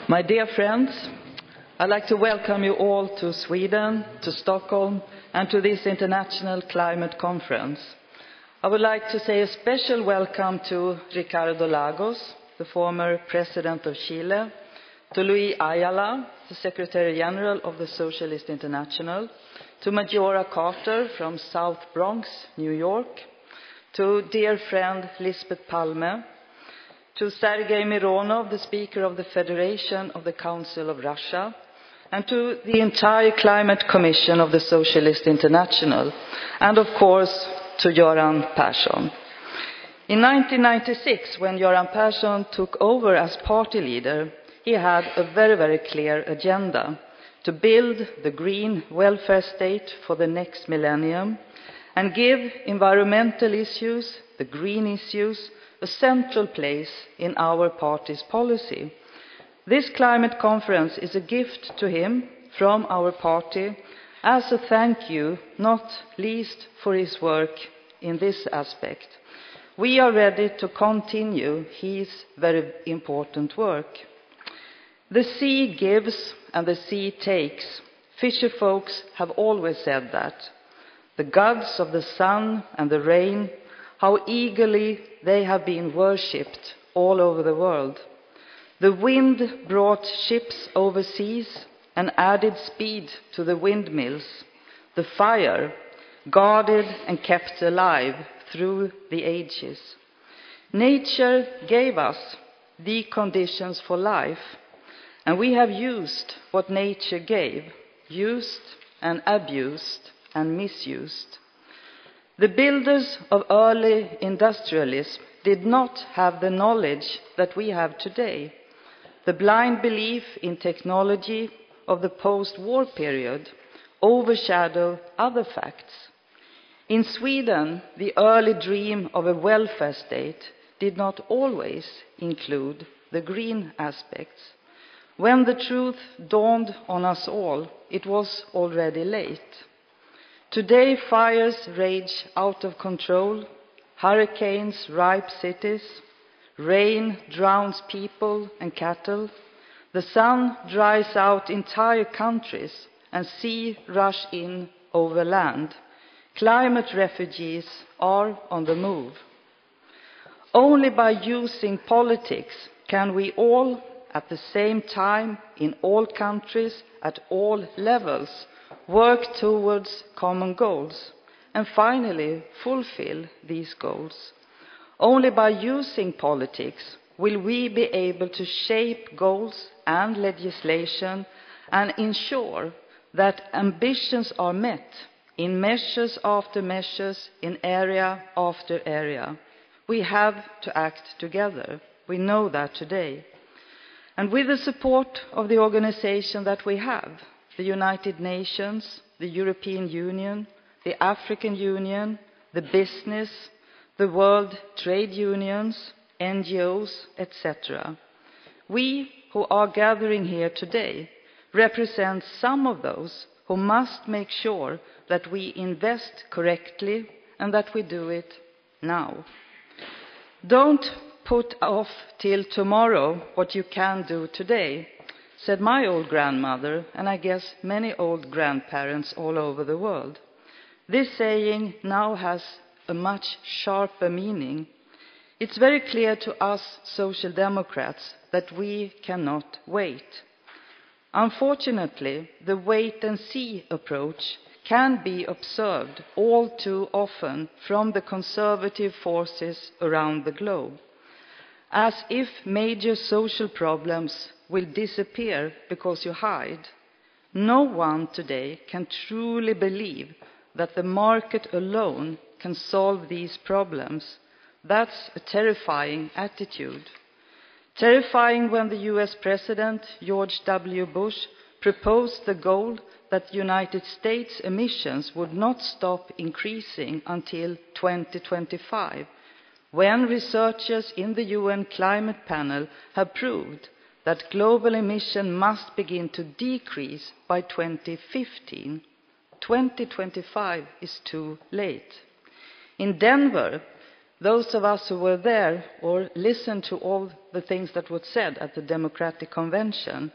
My dear friends, I'd like to welcome you all to Sweden, to Stockholm, and to this international climate conference. I would like to say a special welcome to Ricardo Lagos, the former president of Chile, to Luis Ayala, the Secretary General of the Socialist International, to Majora Carter from South Bronx, New York, to dear friend Lisbeth Palme, to Sergei Mironov, the Speaker of the Federation of the Council of Russia, and to the entire Climate Commission of the Socialist International, and of course to Göran Persson. In 1996, when Göran Persson took over as party leader, he had a very clear agenda to build the green welfare state for the next millennium and give environmental issues, the green issues, a central place in our party's policy. This climate conference is a gift to him from our party as a thank you, not least for his work in this aspect. We are ready to continue his very important work. The sea gives and the sea takes. Fisher folks have always said that. The gods of the sun and the rain, how eagerly they have been worshipped all over the world. The wind brought ships overseas and added speed to the windmills. The fire guarded and kept alive through the ages. Nature gave us the conditions for life, and we have used what nature gave, used and abused and misused. The builders of early industrialism did not have the knowledge that we have today. The blind belief in technology of the post-war period overshadowed other facts. In Sweden, the early dream of a welfare state did not always include the green aspects. When the truth dawned on us all, it was already late. Today, fires rage out of control, hurricanes ripe cities, rain drowns people and cattle, the sun dries out entire countries, and sea rush in over land. Climate refugees are on the move. Only by using politics can we all, at the same time, in all countries, at all levels, work towards common goals and finally fulfill these goals. Only by using politics will we be able to shape goals and legislation and ensure that ambitions are met in measures after measures, in area after area. We have to act together. We know that today. And with the support of the organization that we have, the United Nations, the European Union, the African Union, the business, the World Trade Unions, NGOs, etc. We who are gathering here today represent some of those who must make sure that we invest correctly and that we do it now. Don't put off till tomorrow what you can do today, said my old grandmother, and I guess many old grandparents all over the world. This saying now has a much sharper meaning. It's very clear to us Social Democrats that we cannot wait. Unfortunately, the wait-and-see approach can be observed all too often from the conservative forces around the globe, as if major social problems will disappear because you hide. No one today can truly believe that the market alone can solve these problems. That's a terrifying attitude. Terrifying when the US President George W. Bush proposed the goal that United States emissions would not stop increasing until 2025, when researchers in the UN Climate Panel have proved that global emission must begin to decrease by 2015. 2025 is too late. In Denver, Those of us who were there or listened to all the things that were said at the Democratic Convention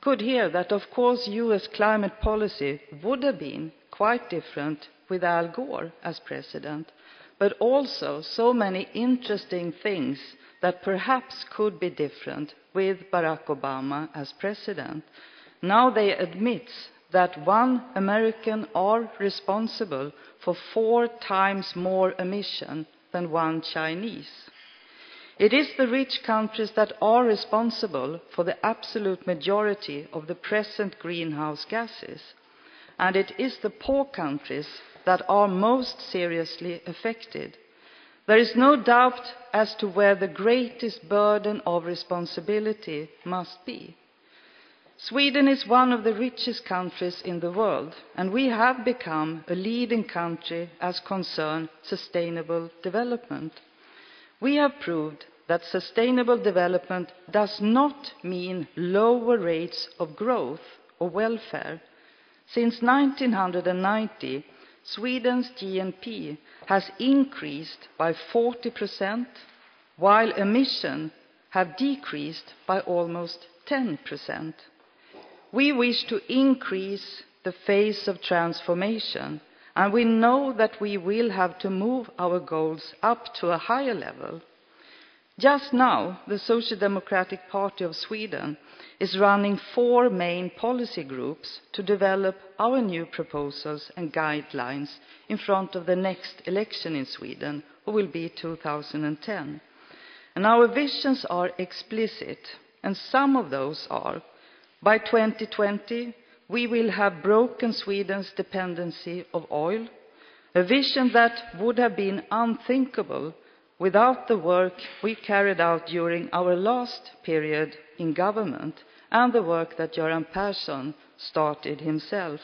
could hear that, of course, US climate policy would have been quite different with Al Gore as president, but also so many interesting things that perhaps could be different with Barack Obama as president. Now they admit that one American are responsible for 4 times more emission than one Chinese. It is the rich countries that are responsible for the absolute majority of the present greenhouse gases, and it is the poor countries that are most seriously affected. There is no doubt as to where the greatest burden of responsibility must be. Sweden is one of the richest countries in the world, and we have become a leading country as concerns sustainable development. We have proved that sustainable development does not mean lower rates of growth or welfare. Since 1990, Sweden's GNP has increased by 40%, while emissions have decreased by almost 10%. We wish to increase the phase of transformation, and we know that we will have to move our goals up to a higher level. Just now, the Social Democratic Party of Sweden is running 4 main policy groups to develop our new proposals and guidelines in front of the next election in Sweden, who will be 2010. And our visions are explicit, and some of those are: by 2020, we will have broken Sweden's dependency of oil, a vision that would have been unthinkable without the work we carried out during our last period in government and the work that Göran Persson started himself.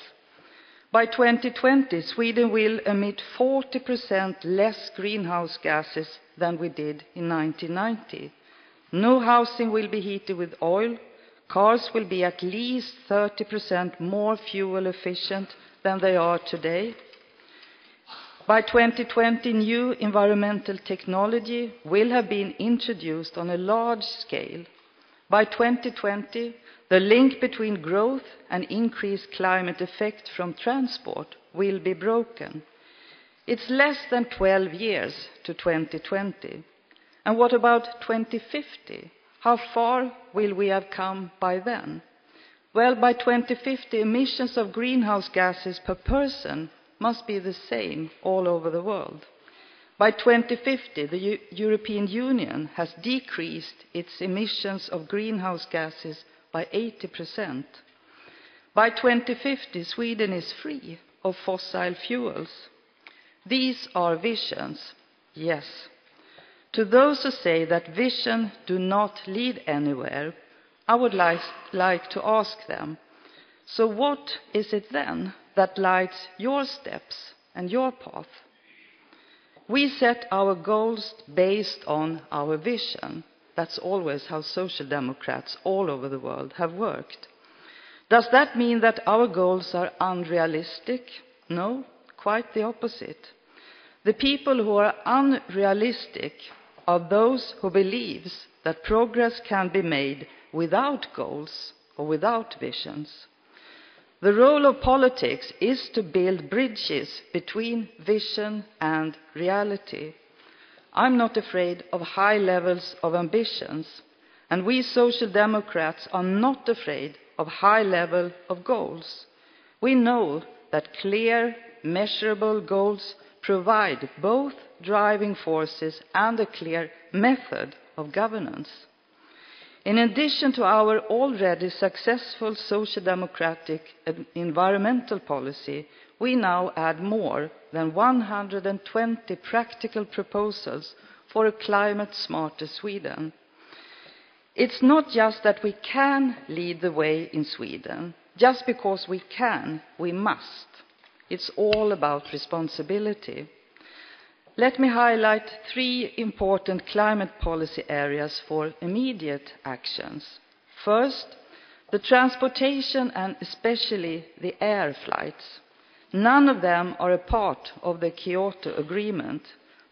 By 2020, Sweden will emit 40% less greenhouse gases than we did in 1990. No housing will be heated with oil. Cars will be at least 30% more fuel efficient than they are today. By 2020, new environmental technology will have been introduced on a large scale. By 2020, the link between growth and increased climate effect from transport will be broken. It's less than 12 years to 2020. And what about 2050? How far will we have come by then? Well, by 2050, emissions of greenhouse gases per person must be the same all over the world. By 2050, the European Union has decreased its emissions of greenhouse gases by 80%. By 2050, Sweden is free of fossil fuels. These are visions, yes. To those who say that vision do not lead anywhere, I would like to ask them, so what is it then that lights your steps and your path? We set our goals based on our vision. That's always how Social Democrats all over the world have worked. Does that mean that our goals are unrealistic? No, quite the opposite. The people who are unrealistic are those who believe that progress can be made without goals or without visions. The role of politics is to build bridges between vision and reality. I'm not afraid of high levels of ambitions, and we Social Democrats are not afraid of high level of goals. We know that clear, measurable goals provide both driving forces and a clear method of governance. In addition to our already successful social democratic and environmental policy, we now add more than 120 practical proposals for a climate-smarter Sweden. It's not just that we can lead the way in Sweden. Just because we can, we must. It's all about responsibility. Let me highlight 3 important climate policy areas for immediate actions. First, the transportation and especially the air flights. None of them are a part of the Kyoto Agreement,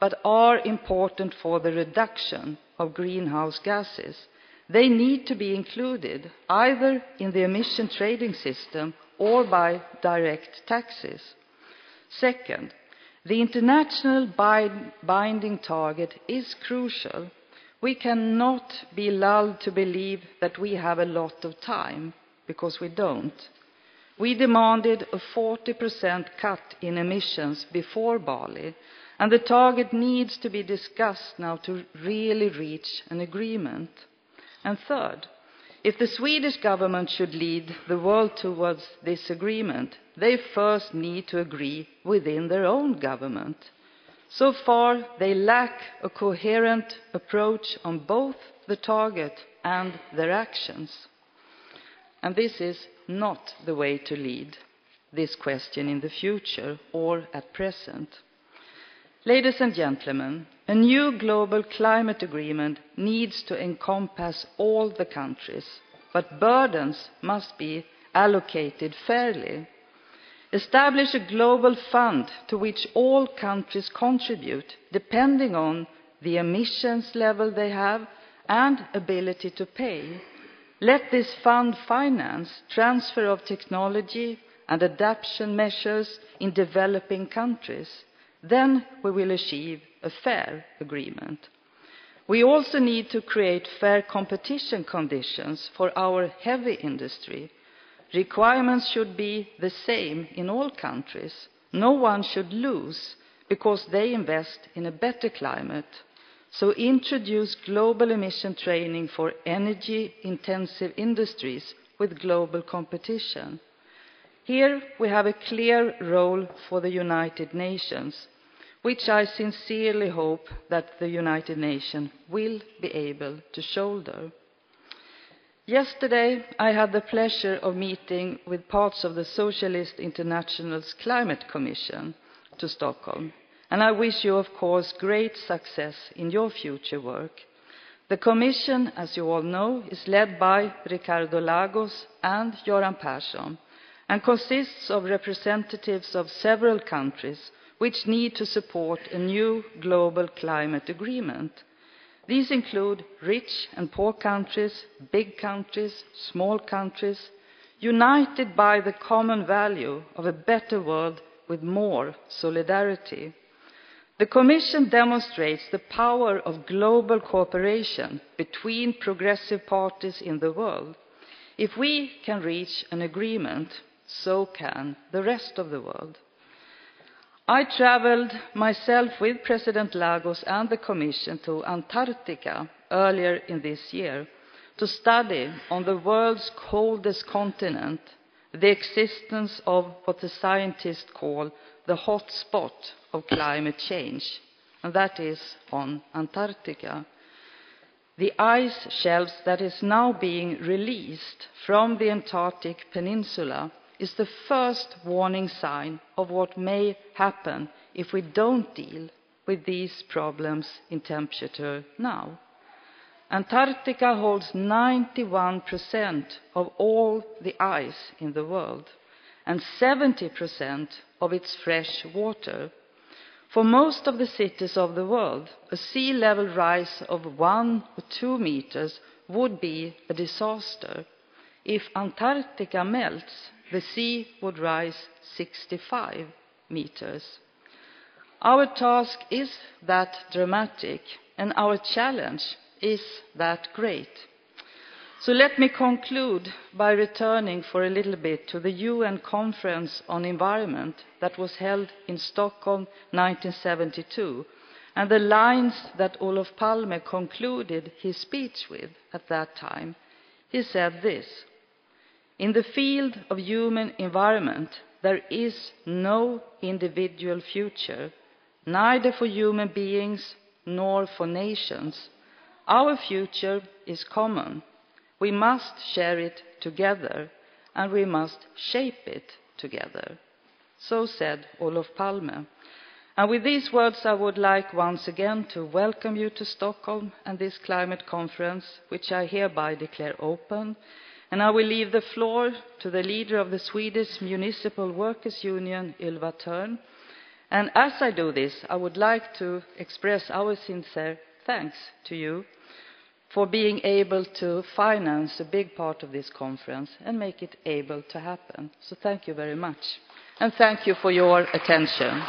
but are important for the reduction of greenhouse gases. They need to be included either in the emission trading system or by direct taxes. Second, the international binding target is crucial. We cannot be lulled to believe that we have a lot of time, because we don't. We demanded a 40% cut in emissions before Bali, and the target needs to be discussed now to really reach an agreement. And third, if the Swedish government should lead the world towards this agreement, they first need to agree within their own government. So far, they lack a coherent approach on both the target and their actions. And this is not the way to lead this question in the future or at present. Ladies and gentlemen, a new global climate agreement needs to encompass all the countries, but burdens must be allocated fairly. Establish a global fund to which all countries contribute, depending on the emissions level they have and ability to pay. Let this fund finance transfer of technology and adaptation measures in developing countries. Then we will achieve a fair agreement. We also need to create fair competition conditions for our heavy industry. Requirements should be the same in all countries. No one should lose because they invest in a better climate. So introduce global emission trading for energy-intensive industries with global competition. Here we have a clear role for the United Nations, which I sincerely hope that the United Nations will be able to shoulder. Yesterday, I had the pleasure of meeting with parts of the Socialist International's Climate Commission to Stockholm, and I wish you, of course, great success in your future work. The Commission, as you all know, is led by Ricardo Lagos and Göran Persson, and consists of representatives of several countries which need to support a new global climate agreement. These include rich and poor countries, big countries, small countries, united by the common value of a better world with more solidarity. The Commission demonstrates the power of global cooperation between progressive parties in the world. If we can reach an agreement, so can the rest of the world. I traveled myself with President Lagos and the Commission to Antarctica earlier in this year to study on the world's coldest continent the existence of what the scientists call the hot spot of climate change, and that is on Antarctica. The ice shelves that is now being released from the Antarctic Peninsula is the first warning sign of what may happen if we don't deal with these problems in temperature now. Antarctica holds 91% of all the ice in the world and 70% of its fresh water. For most of the cities of the world, a sea level rise of 1 or 2 meters would be a disaster. If Antarctica melts, the sea would rise 65 meters. Our task is that dramatic, and our challenge is that great. So let me conclude by returning for a little bit to the UN Conference on Environment that was held in Stockholm 1972, and the lines that Olof Palme concluded his speech with at that time. He said this: "In the field of human environment, there is no individual future, neither for human beings nor for nations. Our future is common. We must share it together, and we must shape it together." So said Olof Palme. And with these words, I would like once again to welcome you to Stockholm and this climate conference, which I hereby declare open. And I will leave the floor to the leader of the Swedish Municipal Workers' Union, Ylva Törn, And as I do this, I would like to express our sincere thanks to you for being able to finance a big part of this conference and make it able to happen. So thank you very much. And thank you for your attention.